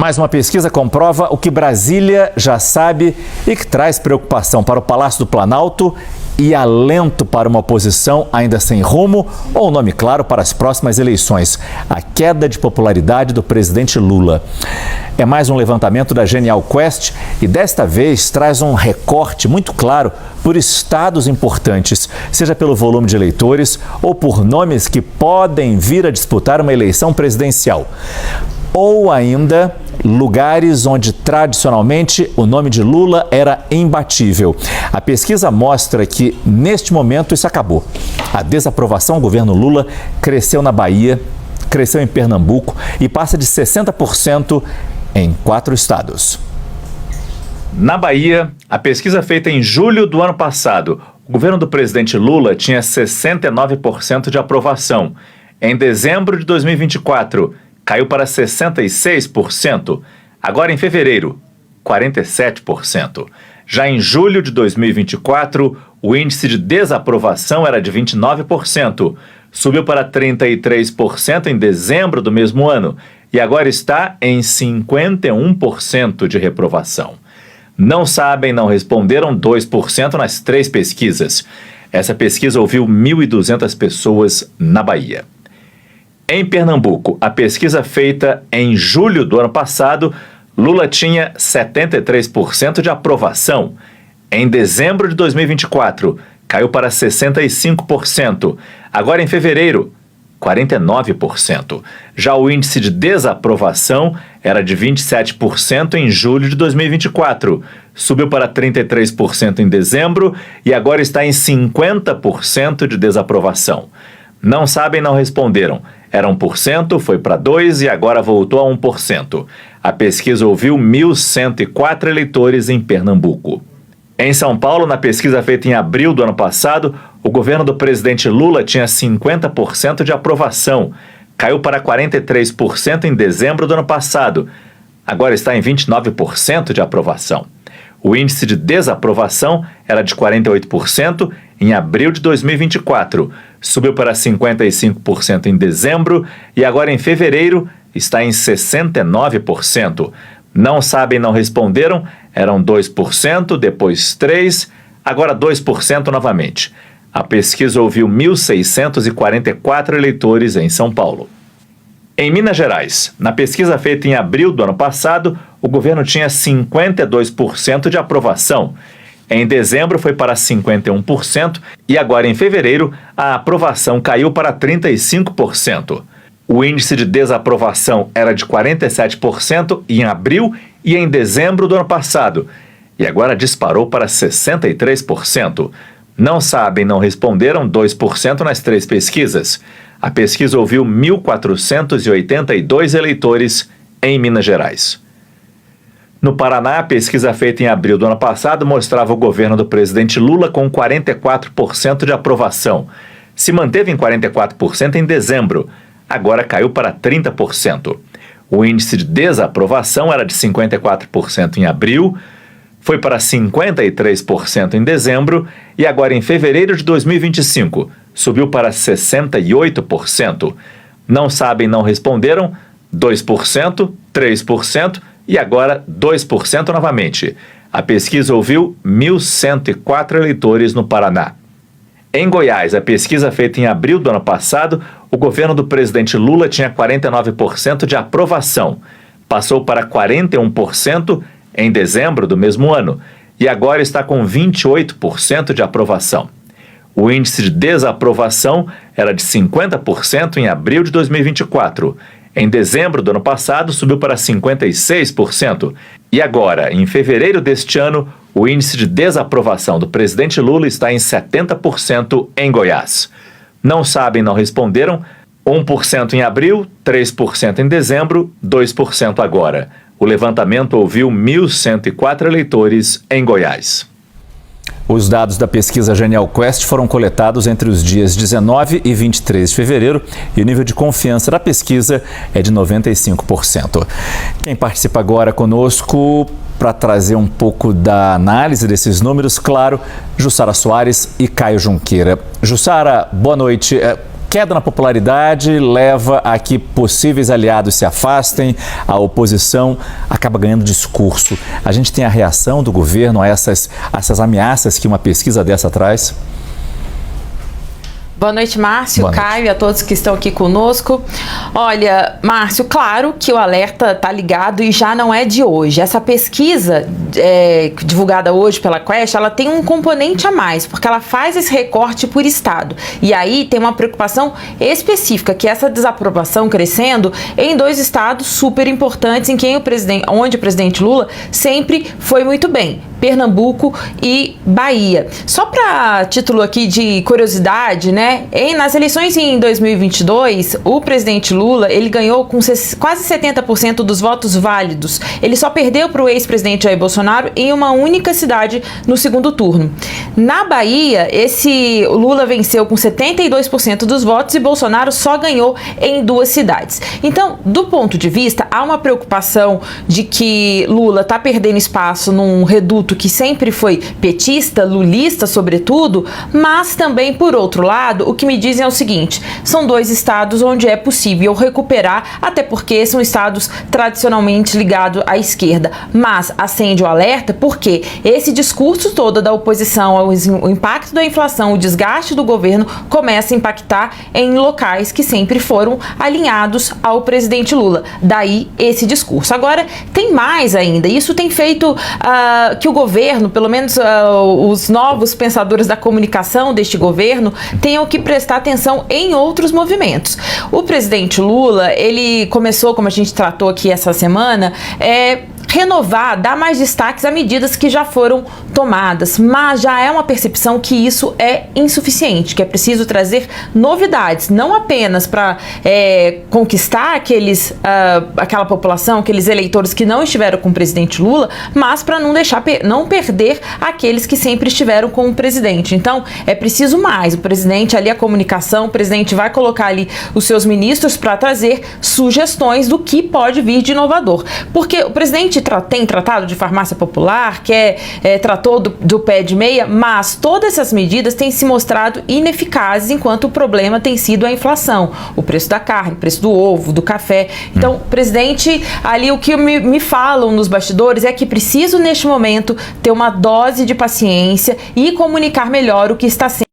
Mais uma pesquisa comprova o que Brasília já sabe e que traz preocupação para o Palácio do Planalto e alento para uma oposição ainda sem rumo ou nome claro para as próximas eleições: a queda de popularidade do presidente Lula. É mais um levantamento da Genial Quest e desta vez traz um recorte muito claro por estados importantes, seja pelo volume de eleitores ou por nomes que podem vir a disputar uma eleição presidencial. Ou ainda lugares onde tradicionalmente o nome de Lula era imbatível. A pesquisa mostra que neste momento isso acabou. A desaprovação ao governo Lula cresceu na Bahia, cresceu em Pernambuco e passa de 60% em 4 estados. Na Bahia, a pesquisa feita em julho do ano passado, o governo do presidente Lula tinha 69% de aprovação. Em dezembro de 2024, caiu para 66%. Agora, em fevereiro, 47%. Já em julho de 2024, o índice de desaprovação era de 29%. Subiu para 33% em dezembro do mesmo ano e agora está em 51% de reprovação. Não sabem, não responderam 2% nas 3 pesquisas. Essa pesquisa ouviu 1.200 pessoas na Bahia. Em Pernambuco, a pesquisa feita em julho do ano passado, Lula tinha 73% de aprovação. Em dezembro de 2024, caiu para 65%. Agora, em fevereiro, 49%. Já o índice de desaprovação era de 27% em julho de 2024. Subiu para 33% em dezembro e agora está em 50% de desaprovação. Não sabem, não responderam. Era 1%, foi para 2% e agora voltou a 1%. A pesquisa ouviu 1.104 eleitores em Pernambuco. Em São Paulo, na pesquisa feita em abril do ano passado, o governo do presidente Lula tinha 50% de aprovação. Caiu para 43% em dezembro do ano passado. Agora está em 29% de aprovação. O índice de desaprovação era de 48% em abril de 2024. Subiu para 55% em dezembro e agora em fevereiro está em 69%. Não sabem, não responderam, eram 2%, depois 3%, agora 2% novamente. A pesquisa ouviu 1.644 eleitores em São Paulo. Em Minas Gerais, na pesquisa feita em abril do ano passado, o governo tinha 52% de aprovação. Em dezembro foi para 51% e agora em fevereiro a aprovação caiu para 35%. O índice de desaprovação era de 47% em abril e em dezembro do ano passado e agora disparou para 63%. Não sabem, não responderam 2% nas 3 pesquisas. A pesquisa ouviu 1.482 eleitores em Minas Gerais. No Paraná, a pesquisa feita em abril do ano passado mostrava o governo do presidente Lula com 44% de aprovação. Se manteve em 44% em dezembro, agora caiu para 30%. O índice de desaprovação era de 54% em abril, foi para 53% em dezembro e agora em fevereiro de 2025 subiu para 68%. Não sabem, não responderam 2%, 3%, e agora 2% novamente. A pesquisa ouviu 1.104 eleitores no Paraná. Em Goiás, a pesquisa feita em abril do ano passado, o governo do presidente Lula tinha 49% de aprovação. Passou para 41% em dezembro do mesmo ano e agora está com 28% de aprovação. O índice de desaprovação era de 50% em abril de 2024. Em dezembro do ano passado, subiu para 56%. E agora, em fevereiro deste ano, o índice de desaprovação do presidente Lula está em 70% em Goiás. Não sabem, não responderam, 1% em abril, 3% em dezembro, 2% agora. O levantamento ouviu 1.104 eleitores em Goiás. Os dados da pesquisa Genial Quest foram coletados entre os dias 19 e 23 de fevereiro e o nível de confiança da pesquisa é de 95%. Quem participa agora conosco para trazer um pouco da análise desses números, claro, Jussara Soares e Caio Junqueira. Jussara, boa noite. queda na popularidade leva a que possíveis aliados se afastem, a oposição acaba ganhando discurso. A gente tem a reação do governo a essas ameaças que uma pesquisa dessa traz? Boa noite, Márcio, Caio e a todos que estão aqui conosco. Olha, Márcio, claro que o alerta está ligado e já não é de hoje. Essa pesquisa divulgada hoje pela Quest, ela tem um componente a mais, porque ela faz esse recorte por estado. E aí tem uma preocupação específica, que é essa desaprovação crescendo em 2 estados super importantes, onde o presidente Lula sempre foi muito bem: Pernambuco e Bahia. Só para título aqui de curiosidade, né? Nas eleições em 2022, o presidente Lula, ele ganhou com quase 70% dos votos válidos. Ele só perdeu para o ex-presidente Jair Bolsonaro em uma única cidade no segundo turno. Na Bahia, o Lula venceu com 72% dos votos e Bolsonaro só ganhou em 2 cidades. Então, do ponto de vista, há uma preocupação de que Lula está perdendo espaço num reduto que sempre foi petista, lulista, sobretudo, mas também, por outro lado, o que me dizem é o seguinte: são 2 estados onde é possível recuperar, até porque são estados tradicionalmente ligados à esquerda. Mas acende o alerta porque esse discurso todo da oposição, o impacto da inflação, o desgaste do governo começa a impactar em locais que sempre foram alinhados ao presidente Lula. Daí esse discurso. Agora, tem mais ainda. Isso tem feito que o governo, pelo menos os novos pensadores da comunicação deste governo, tenham que prestar atenção em outros movimentos. O presidente Lula, ele começou, como a gente tratou aqui essa semana, renovar, dar mais destaques a medidas que já foram tomadas, mas já é uma percepção que isso é insuficiente, que é preciso trazer novidades, não apenas para conquistar aquela população, aqueles eleitores que não estiveram com o presidente Lula, mas para não perder aqueles que sempre estiveram com o presidente. Então, é preciso mais. O presidente ali, a comunicação, o presidente vai colocar ali os seus ministros para trazer sugestões do que pode vir de inovador. Porque o presidente tem tratado de farmácia popular, tratou do pé de meia, mas todas essas medidas têm se mostrado ineficazes enquanto o problema tem sido a inflação, o preço da carne, o preço do ovo, do café. Então, o presidente, ali o que me falam nos bastidores é que preciso neste momento ter uma dose de paciência e comunicar melhor o que está sendo